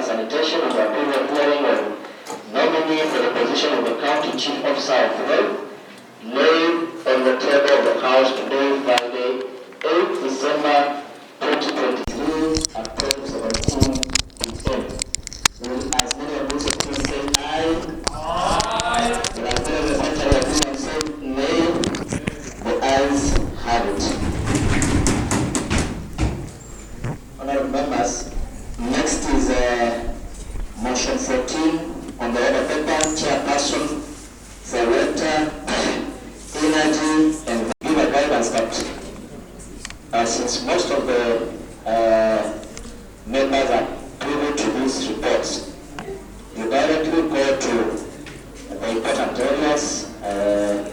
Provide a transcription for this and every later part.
and Sanitation with a period hearing on nominee for the position of the County Chief Officer of Health, laid on the table of the House today, Friday, 8th December 2023 at 12:17 p.m. Will as many of those please say aye? Aye. Will as many of the contrary opinion say nay? The ayes have it. Honorable members, next is motion 14 on the order paper, chairperson for water, energy, and give a guidance that since most of the members are privy to these reports, you directly go to the important areas,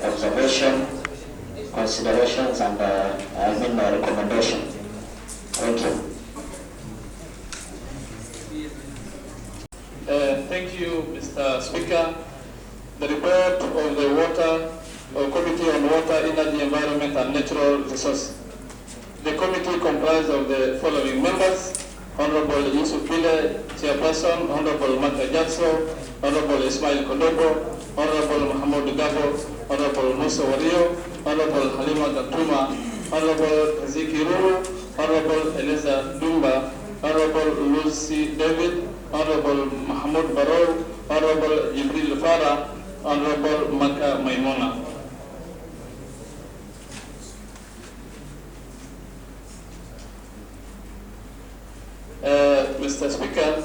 observation, considerations, and recommendation. Thank you. Thank you, Mr. Speaker. The report of the Committee on Water, Energy, Environment and Natural Resources. The committee comprised of the following members: Honorable Yusuf Bile, Chairperson; Honorable Maka Jatso; Honorable Ismail Kodobo; Honorable Muhammad Gabo; Honorable Musa Wario; Honorable Halima Gatuma; Honorable Ziki Ruru; Honorable Eliza Dumba; Honorable Lucy David; Honorable Mahmoud Barrow; Honorable Jibril Farah; Honorable Maka Maimuna. Mr. Speaker,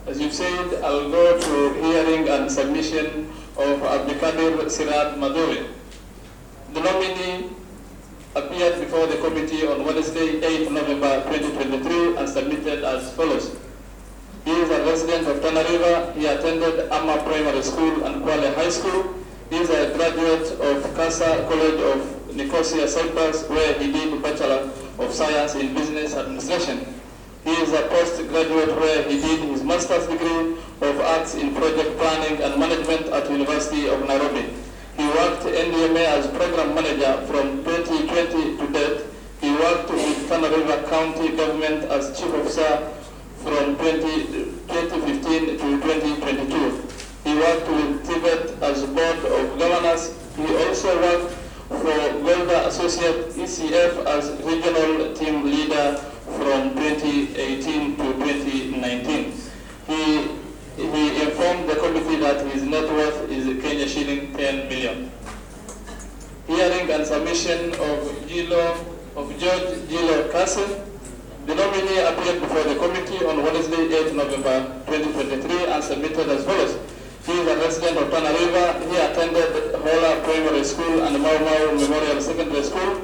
as you said, I'll go to hearing and submission of Abdikadir Sirad Maduri. The nominee appeared before the committee on Wednesday, 8th November 2023 and submitted as follows. He is a resident of Tana River. He attended Amma Primary School and Kwale High School. He is a graduate of Kase College of Nicosia, Cyprus, where he did Bachelor of Science in Business Administration. He is a postgraduate where he did his master's degree of arts in project planning and management at University of Nairobi. He worked NDMA as program manager from 2020 to date. He worked with Tana River County government as chief officer from 2015 to 2022. He worked with Tibet as board of governors. He also worked for Golda Associate ECF as regional team leader from 2018 to 2019. He informed the committee that his net worth is Kenya shilling 10 million. Hearing and submission of Judge Jillo Kase. The nominee appeared before the committee on Wednesday, 8th November 2023 and submitted as follows. He is a resident of Tana River. He attended Hola Primary School and Mau Mau Memorial Secondary School.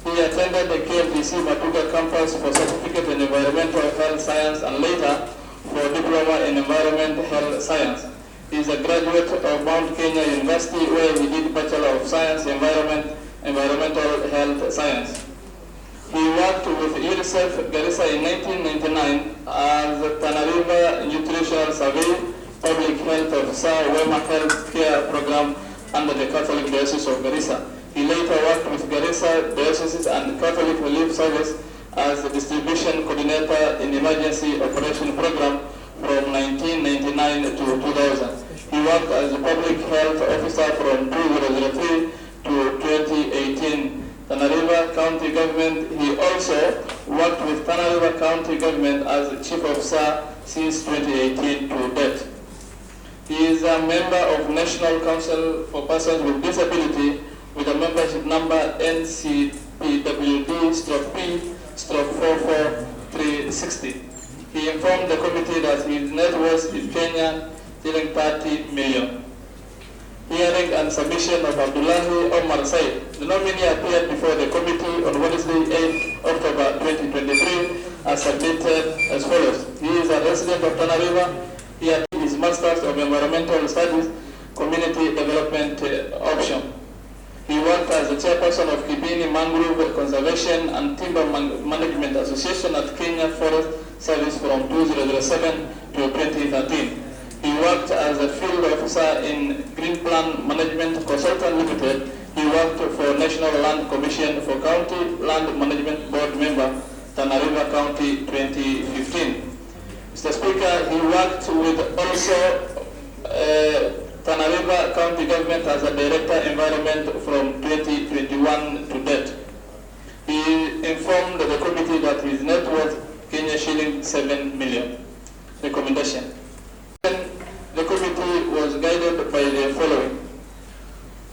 He attended the KMTC Matuga campus for certificate in environmental health science and later for diploma in environment health science. He is a graduate of Mount Kenya University where he did Bachelor of Science Environmental Health Science. He worked with UNICEF Garissa in 1999 as the Tana River Nutritional Survey, Public Health Officer, Wema Health Care Program under the Catholic Diocese of Garissa. He later worked with Garissa Diocese and Catholic Relief Service as the Distribution Coordinator in Emergency Operation Program from 1999 to 2000. He worked as the Public Health Officer from 2003 to 2018. Tana River County Government. He also worked with Tana River County Government as Chief Officer since 2018 to date. He is a member of National Council for Persons with Disability with a membership number NCPWD-P/44360. He informed the committee that his net worth is Kenya shilling 30 million. Hearing and submission of Abdullahi Omar Said. The nominee appeared before the committee on Wednesday, 8th October 2023 and submitted as follows. He is a resident of Tana River. He achieved his Masters of Environmental Studies, Community Development Option. He worked as the chairperson of Kibini Mangrove Conservation and Timber Management Association at Kenya Forest Service from 2007 to 2013. He worked as a field officer in Green Plan Management Consultant Limited. He worked for National Land Commission for County Land Management Board member, Tana River County 2015. Mr. Speaker, he worked with also Tana County Government as a Director Environment from 2021 to date. He informed the committee that his net worth Kenya shilling 7 million. Recommendation. The committee was guided by the following: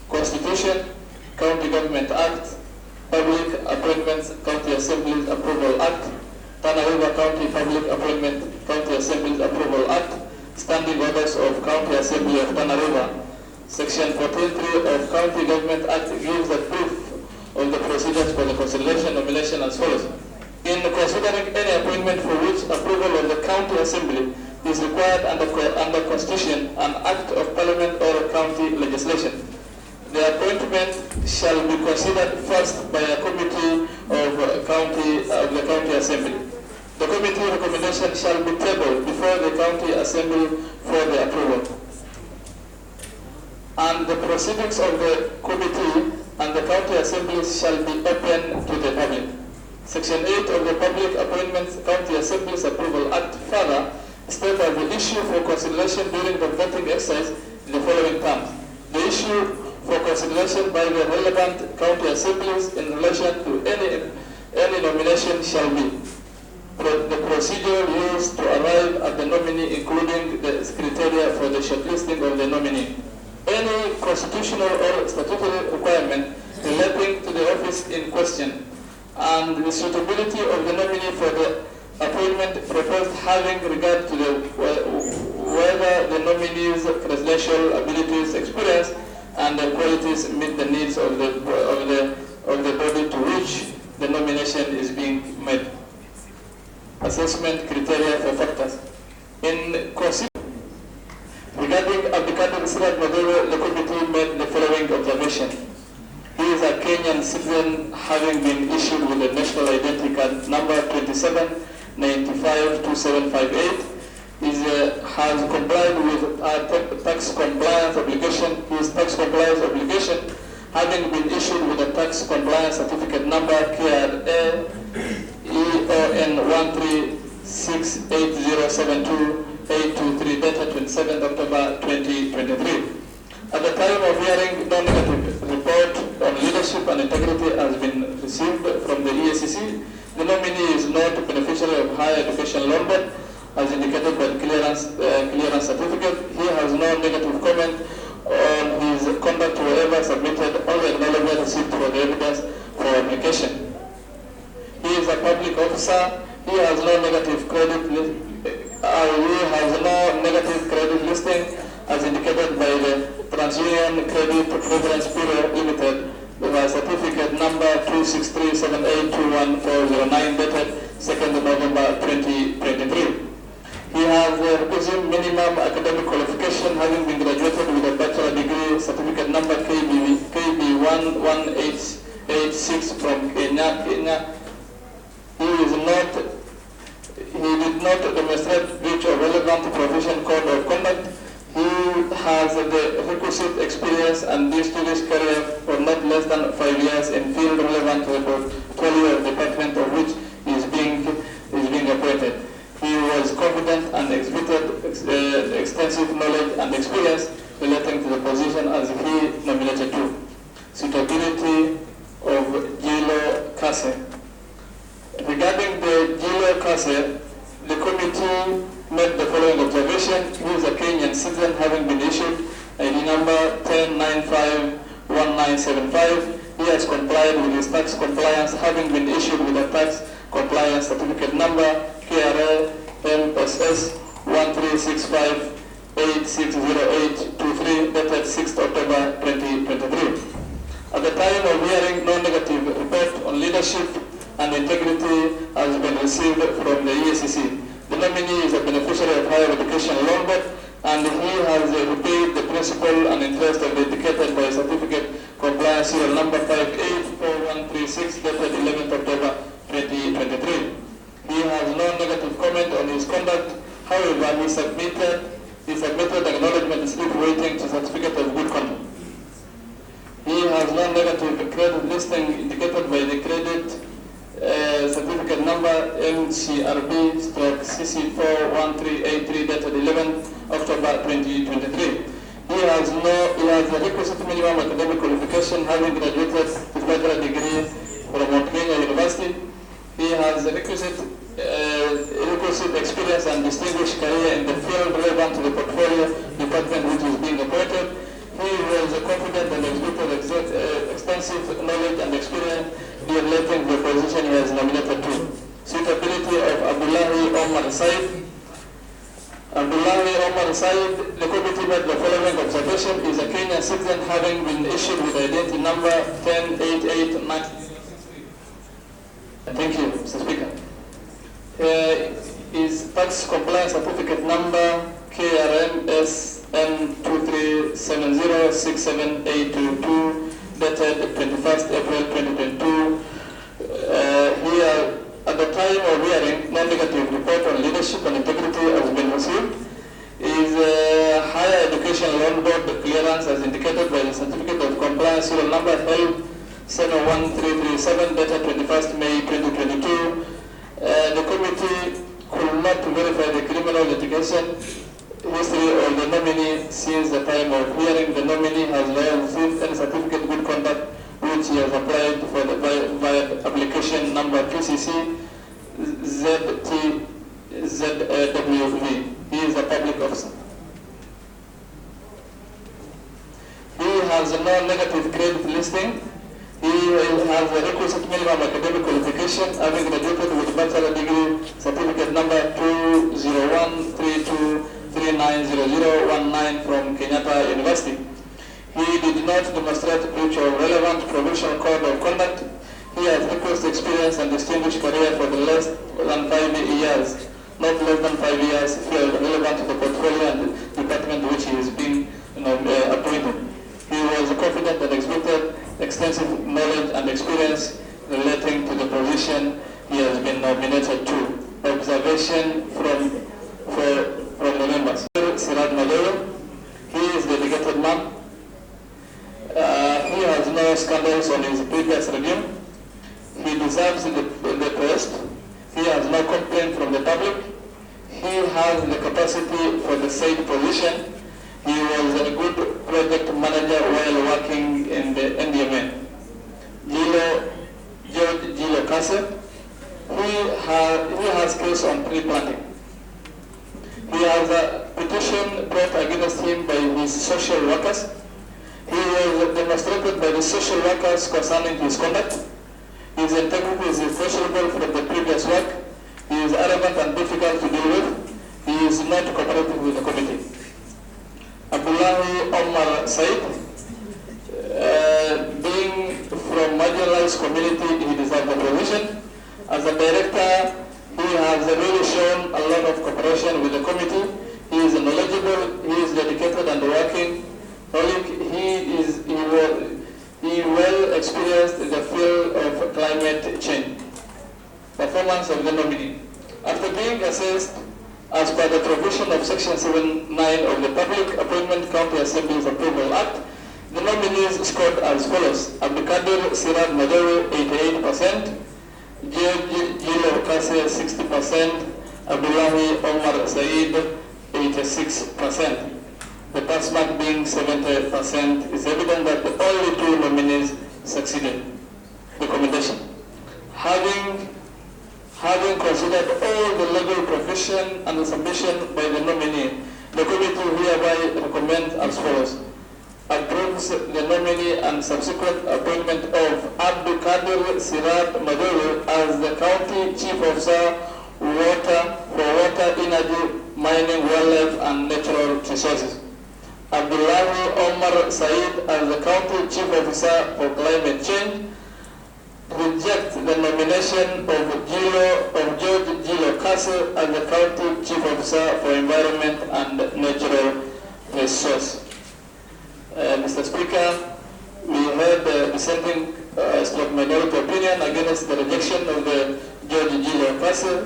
Constitution, County Government Act, Public Appointments County Assemblies Approval Act, Tana River County Public Appointment County Assemblies Approval Act, Standing Orders of County Assembly of Tana River. Section 14.3 of County Government Act gives a proof of the procedures for the consideration nomination as follows. In considering any appointment for which approval of the County Assembly is required under Constitution, an Act of Parliament or county legislation, the appointment shall be considered first by a committee of the County Assembly. The committee recommendation shall be tabled before the County Assembly for the approval. And the proceedings of the committee and the County Assemblies shall be open to the public. Section 8 of the Public Appointments County Assemblies Approval Act further states that the issue for consideration during the voting exercise in the following terms. The issue for consideration by the relevant county assemblies in relation to any nomination shall be the procedure used to arrive at the nominee, including the criteria for the shortlisting of the nominee, any constitutional or statutory requirement relating to the office in question, and the suitability of the nominee for the appointment proposed, having regard to whether the nominee's presidential abilities, experience, and the qualities meet the needs of the body to which the nomination is being made. Assessment criteria for factors. In regarding Abdikadir Sirad, the committee made the following observation. He is a Kenyan citizen, having been issued with a national identity card number 27952758. Has complied with tax compliance obligation. His tax compliance obligation, having been issued with a tax compliance certificate number KRA EON 1368072-823 dated 27th October 2023. At the time of hearing, no negative report on leadership and integrity has been received from the EACC. The nominee is not a beneficiary of higher education loan debt, as indicated by the clearance certificate. He has no negative comment on his conduct wherever submitted or acknowledged receipt for the evidence for application. He is a public officer. He has no negative credit listing as indicated by the TransUnion Credit Preference Bureau Limited with certificate number 26378214009 dated 2nd November 2023. He has requisite minimum academic qualification, having been graduated with a bachelor degree certificate number KB11886 from Kenya. He did not demonstrate breach of relevant profession code of conduct. He has the requisite experience and distinguished career for not less than 5 years in field relevant to the portfolio of department of which he is being appointed. He was confident and exhibited extensive knowledge and experience relating to the position as he nominated to. Suitability of Jillo Kase. Regarding the Jillo Kase, the committee made the following observation. He is a Kenyan citizen, having been issued ID number 10951975. He has complied with his tax compliance, having been issued with a tax compliance certificate number KRA MSS 1365860823 dated 6th October 2023. At the time of hearing, no negative report on leadership and integrity has been received from the EACC. The nominee is a beneficiary of higher education loan debt, and he has repaid the principal and interest as indicated by certificate compliance serial number 584136 dated 11th October 2023. He has no negative comment on his conduct. However, he submitted acknowledgement slip waiting to certificate of good conduct. He has no negative credit listing indicated by the credit certificate number MCRB/CC41383 dated 11 October 2023. He has the requisite minimum academic qualification, having graduated with bachelor degree from Mount Kenya University. He has the requisite experience and distinguished career in the field relevant to the portfolio department which is being appointed. He was confident and exhibited extensive knowledge and experience relating to the position he has nominated to. Suitability of Abdullahi Omar Said. Abdullahi Omar Said, the committee made the following observation: is a Kenyan citizen having been issued with identity number 108890. Thank you, Mr. Speaker. Is tax compliance certificate number KRMSN237067822 dated 21st April 2022. Here, at the time of hearing, no negative report on leadership and integrity has been received. Is higher education loan board clearance as indicated by the certificate of compliance serial number held 71337 dated 21st May 2022. The committee could not verify the criminal litigation history of the nominee since the time of hearing. The nominee has not received any certificate of good conduct which he has applied for via application number PCC ZTZWV. He is a public officer. He has no negative credit listing. He has a requisite minimum academic qualification, having graduated with bachelor degree certificate number 20132390019 from Kenyatta University. He did not demonstrate breach of relevant provincial code of conduct. He has requisite experience and distinguished career for the less than 5 years, not less than 5 years, field relevant to the portfolio and department which he is being appointed. He was confident and exhibited extensive knowledge and experience relating to the position he has been nominated to. Observation from the members. Sirad, he is a dedicated man. He has no scandals on his previous review. He deserves the post. He has no complaint from the public. He has the capacity for the said position. He was a good project manager while working in the NDMA. Jillo Kase, he has case on pre-planting. He has a petition brought against him by his social workers. He was demonstrated by the social workers concerning his conduct. His integrity is questionable from the previous work. He is arrogant and difficult to deal with. He is not cooperative with the committee. Abdullahi Omar Said, being from marginalized community, he deserves the position. As a director, he has really shown a lot of cooperation with the committee. He is knowledgeable, he is dedicated and working. He well experienced in the field of climate change. Performance of the nominee. After being assessed as per the provision of Section 7(9) of the Public Appointment County Assembly's Approval Act, the nominees scored as follows: Abdikadir Sirad 88%, Jillo Kase 60%, Abdullahi Omar Said 86%. The pass mark being 70%, is evident that the only two nominees succeeded. Recommendation. Having considered all the legal profession and the submission by the nominee, the committee hereby recommends as follows: approves the nominee and subsequent appointment of Abdikadir Sirad as the County Chief Officer for Water, Energy, Mining, Wildlife and Natural Resources. Abdullahi Omar Said as the County Chief Officer for Climate Change. Reject the nomination of Jillo Kase as the County Chief Officer for Environment and Natural Resources. Mr. Speaker, we heard the dissenting minority opinion against the rejection of the Judge Jillo Kase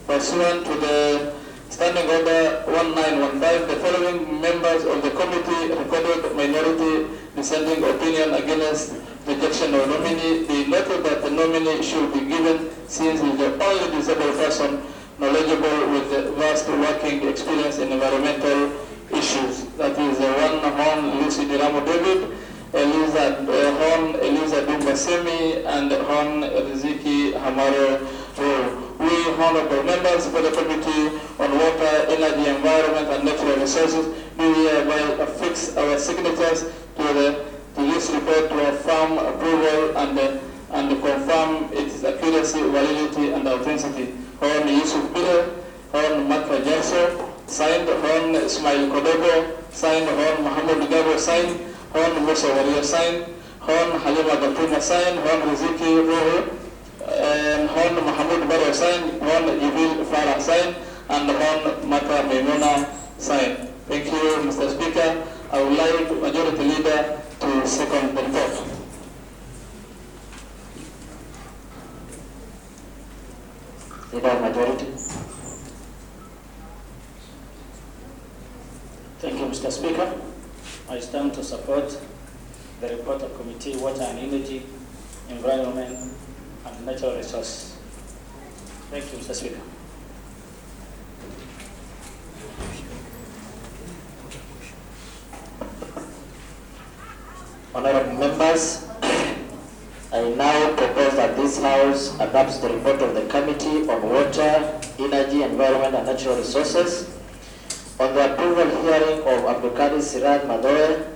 pursuant to the Standing Order 1915, the following members of the committee recorded minority dissenting opinion against rejection of nominee. They noted that the nominee should be given since he is the only disabled person knowledgeable with the vast working experience in environmental issues. That is one Hon Lucy Diramo David, Eliza Dumbasemi, and Hon Riziki Hamaro. We, honorable members for the Committee on Water, Energy, Environment, and Natural Resources, do hereby affix our signatures to this report to affirm approval and confirm its accuracy, validity, and authenticity. Hon Yusuf Bire, Hon Maka Jaso, signed Hon Ismail Kodogo, signed Hon Muhammad Gabo, signed Hon Musa Waria, signed Hon Halima Gatuma, signed Hon Riziki Roho, and Hon Muhammad Baro, signed Hon Jibil Farah, signed, and Hon Mata Maimuna, signed. Thank you, Mr. Speaker. I would like Majority Leader to second the report. Leader of Majority. Thank you, Mr. Speaker. I stand to support the report of Committee Water and Energy, Environment, and Natural Resources. Thank you, Mr. Speaker. Honorable members, I now propose that this House adopts the report of the Committee on Water, Energy, Environment, and Natural Resources on the approval hearing of Abdikadir Sirad Madoe,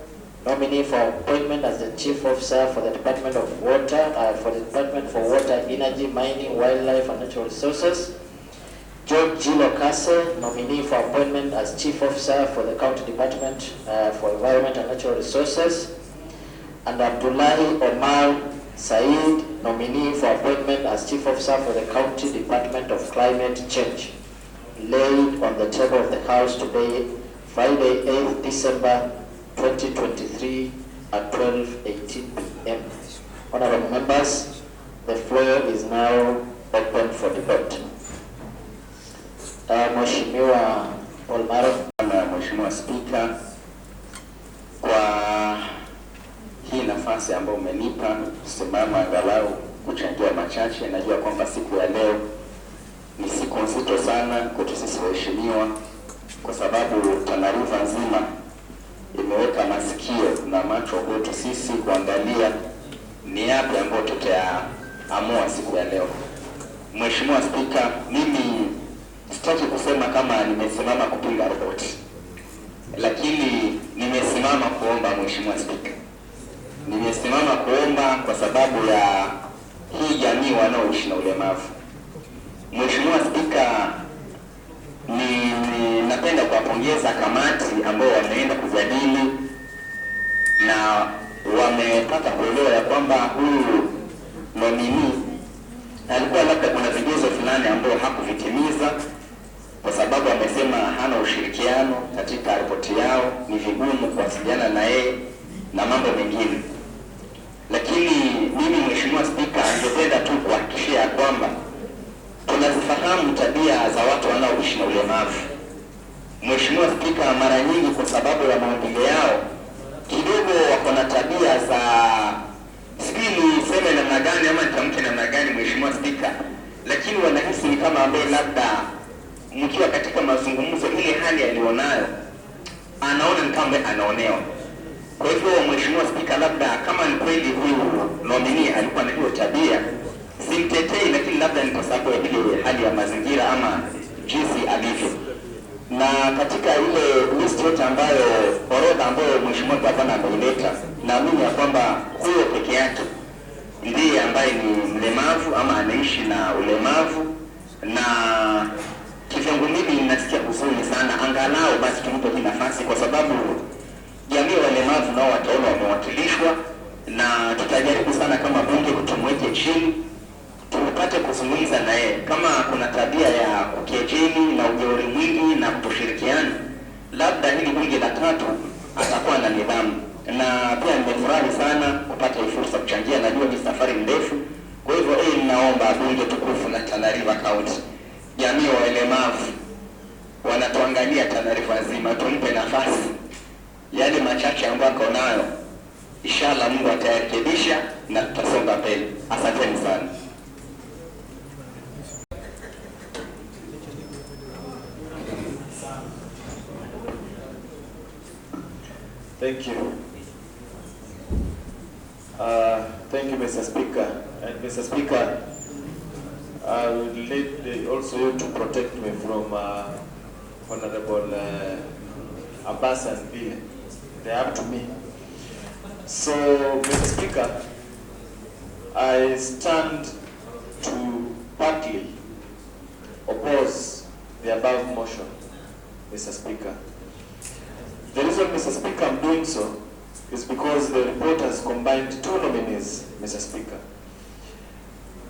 nominee for appointment as the Chief Officer for the Department of Water, for the Department for Water, Energy, Mining, Wildlife, and Natural Resources. Jillo Kase, nominee for appointment as Chief Officer for the County Department for Environment and Natural Resources. And Abdullahi Omar Said, nominee for appointment as Chief Officer for the County Department of Climate Change, laid on the table of the House today, Friday, 8th December 2023 at 12:18 p.m. Honorable members, the floor is now open for debate. Mheshimiwa Omar. Mheshimiwa Speaker, kwa hii nafasi ambayo umenipa kusimama angalau kuchangia machache. Najua kwamba siku ya leo ni siku nzito sana kwetu sisi waheshimiwa, kwa sababu Tana nzima imeweka masikio na macho kwetu sisi kuangalia ni yapi ambayo tutaamua siku ya leo. Mheshimiwa Speaker, mimi sitaki kusema kama nimesimama kupinga ripoti, lakini nimesimama kuomba. Mheshimiwa Speaker, nimesimama kuomba kwa sababu ya hii jamii wanaoishi na ulemavu. Mheshimiwa Speaker, napenda kuwapongeza kamati ambao wameenda kujadili na wamepata kuelewa ya kwamba huyu nominee alikuwa labda kuna vigezo fulani ambao hakuvitimiza, kwa sababu amesema hana ushirikiano katika ripoti yao, ni vigumu kuwasiliana na yeye na mambo mengine. Lakini mimi Mheshimiwa Speaker, ningependa tu kuhakikishia kwamba tunazifahamu tabia za watu wanaoishi na ulemavu. Mheshimiwa Speaker, mara nyingi kwa sababu ya maumbile yao kidogo wako na tabia za sijui niseme namna gani ama nitamke namna gani Mheshimiwa Speaker, lakini wanahisi ni kama ambaye labda mkiwa katika mazungumzo ile hali alionayo anaona ni kama anaonewa. Kwa hivyo Mheshimiwa Speaker, labda kama ni kweli huyu nominee alikuwa na hiyo tabia, simtetei, lakini labda ni kwa sababu ya ile hali ya mazingira ama jinsi alivyo. Na katika ile list yote ambayo orodha ambayo Mheshimiwa Gavana ameileta, naamini ya kwamba huyo peke yake ndiye ambaye ni mlemavu ama anaishi na ulemavu, na kivyangu mimi ninasikia huzuni sana. Angalau basi tumpe hii nafasi, kwa sababu jamii ya walemavu nao wataona wamewakilishwa, na tutajaribu sana kama bunge kutumweke chini tupate kuzungumza na yeye. Kama kuna tabia ya kukejeli na ujeuri mwingi na kutoshirikiana, labda hili bunge la tatu atakuwa na nidhamu. Na pia nimefurahi sana kupata fursa kuchangia, najua ni safari ndefu. Kwa hivyo ninaomba bunge tukufu la Tana River County, jamii wa walemavu kuangalia taarifa nzima, tumpe nafasi yale machache ambayo ako nayo. Inshallah Mungu atayarekebisha na tutasonga mbele. Asanteni sana. Thank you. Thank you, Mr. Speaker. And Mr. Speaker, I would need also you to protect me from Honorable Abbas and Bill. They are up to me. So, Mr. Speaker, I stand to partly oppose the above motion, Mr. Speaker. The reason, Mr. Speaker, I'm doing so is because the report has combined two nominees, Mr. Speaker.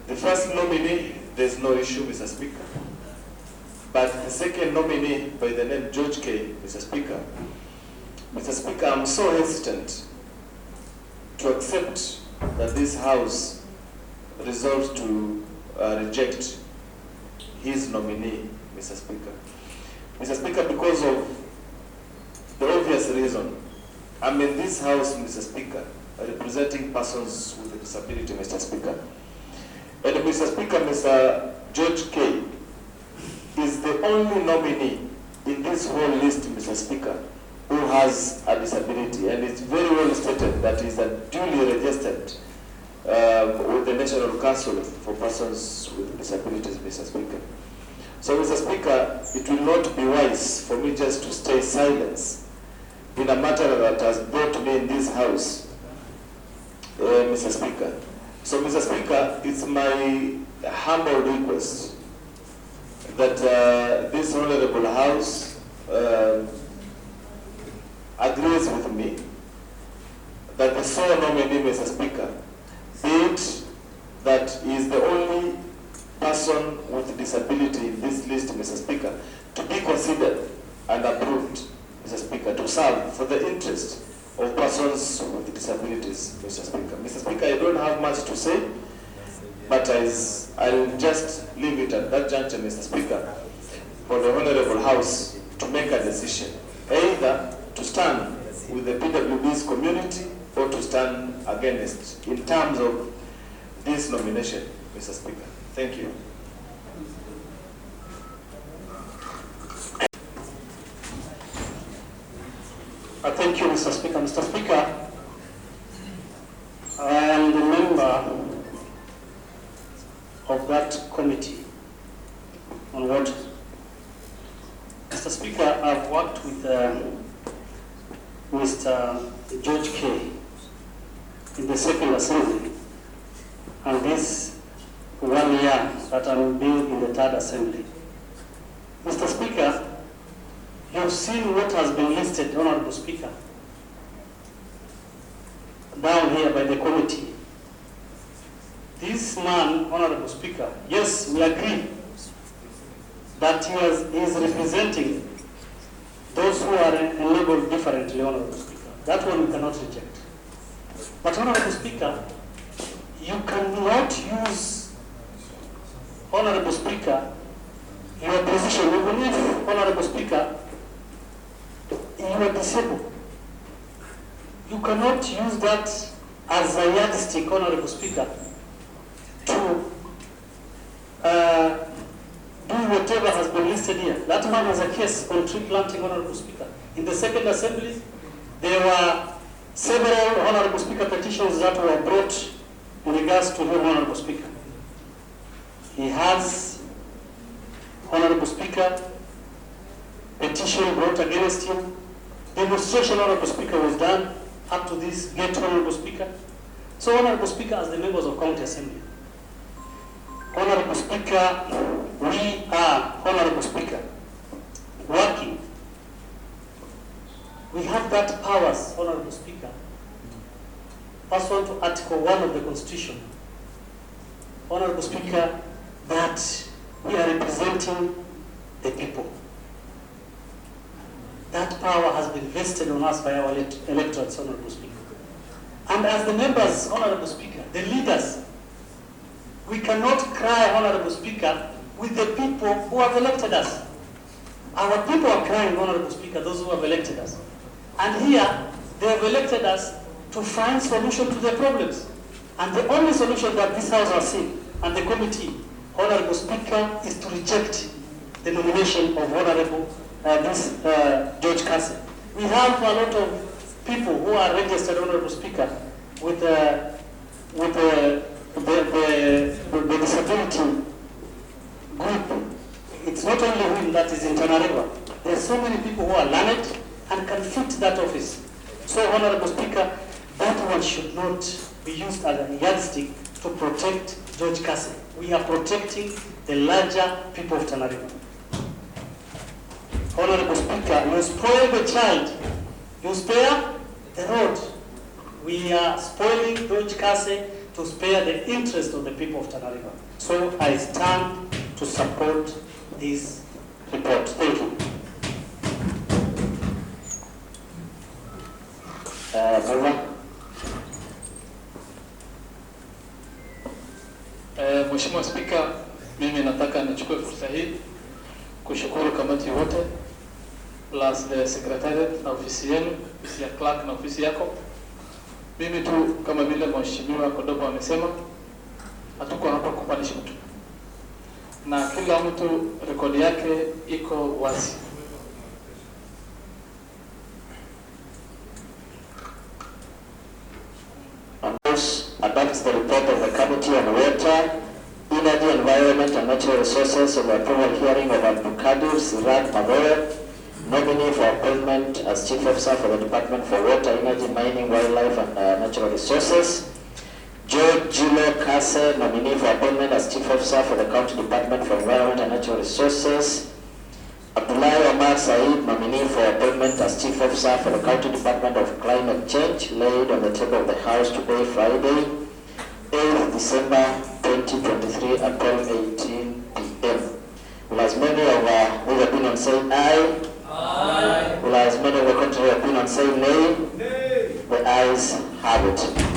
The first nominee, there's no issue, Mr. Speaker. But the second nominee, by the name George K., Mr. Speaker, I'm so hesitant to accept that this House resolves to reject his nominee, Mr. Speaker. Mr. Speaker, because of the obvious reason, I'm in this House, Mr. Speaker, representing persons with a disability, Mr. Speaker. And Mr. Speaker, Mr. George K. is the only nominee in this whole list, Mr. Speaker, who has a disability. And it's very well stated that he's a duly registered with the National Council for Persons with Disabilities, Mr. Speaker. So, Mr. Speaker, it will not be wise for me just to stay silent in a matter that has brought me in this House, Mr. Speaker. So, Mr. Speaker, it's my humble request that this Honorable House agrees with me that the sole nominee, Mr. Speaker, be it that he is the only person with disability in this list, Mr. Speaker, to be considered and approved, Mr. Speaker, to serve for the interest of persons with disabilities, Mr. Speaker. Mr. Speaker, I don't have much to say, but I'll just leave it at that juncture, Mr. Speaker, for the Honorable House to make a decision, either to stand with the PWB's community or to stand against in terms of this nomination, Mr. Speaker. Thank you. Thank you, Mr. Speaker. Mr. Speaker, I am the member of that committee on water. Mr. Speaker, I've worked with Mr. George K. in the Second Assembly, and this 1 year that I'm being in the Third Assembly. Mr. Speaker, you've seen what has been listed, Honorable Speaker, down here by the committee. This man, Honorable Speaker, yes, we agree that he is representing those who are enabled differently, Honorable Speaker. That one we cannot reject. But Honorable Speaker, you cannot use, Honorable Speaker, your position, even if, Honorable Speaker, you are disabled. You cannot use that as a yardstick, Honorable Speaker, to do whatever has been listed here. That man has a case on tree planting, Honorable Speaker. In the Second Assembly, there were several, Honorable Speaker, petitions that were brought in regards to him, Honorable Speaker. He has, Honorable Speaker, petition brought against him. Demonstration, Honorable Speaker, was done up to this gate, Honorable Speaker. So, Honorable Speaker, as the members of County Assembly, Honorable Speaker, we are, Honorable Speaker, working. We have that powers, Honorable Speaker, pursuant to Article 1 of the Constitution, Honorable Speaker, that we are representing the people. That power has been vested on us by our electorates, Honorable Speaker. And as the members, Honorable Speaker, the leaders, we cannot cry, Honorable Speaker, with the people who have elected us. Our people are crying, Honorable Speaker, those who have elected us. And here, they have elected us to find solution to their problems. And the only solution that this House has seen, and the committee, Honorable Speaker, is to reject the nomination of Honorable George Kase. We have a lot of people who are registered, Honorable Speaker, with the disability group. It's not only him that is in Tana. There are so many people who are learned and can fit that office. So, Honorable Speaker, that one should not be used as a yardstick to protect George Kase. We are protecting the larger people of Tana. Honorable Speaker, you spoil the child, you spare the road. We are spoiling George Kase to spare the interest of the people of Tana. So I stand to support this report. Thank you. Mheshimiwa Spika, mimi nataka nichukue fursa hii kushukuru kamati wote plus the secretariat na ofisi yenu, ofisi ya clerk na ofisi yako. Mimi tu kama vile Mheshimiwa Kodobo amesema, hatuko hapa kupanish mtu. Na kila mtu rekodi yake iko wazi. Adopts the report of the Committee on Water, Energy, Environment and Natural Resources of the approval hearing of Abdikadir Sirad, nominee for appointment as Chief Officer for the Department for Water, Energy, Mining, Wildlife and Natural Resources. Jillo Kase, nominee for appointment as Chief Officer for the County Department for Environment and Natural Resources. Abdullahi Omar, nominee for appointment as Chief Officer for the County Department of Climate Change, laid on the table of the House today, Friday, 8th December 2023 at 12:18 p.m. Will as many of whose opinion say aye? Aye. Will as many of the contrary opinion say nay? Nay. The ayes have it.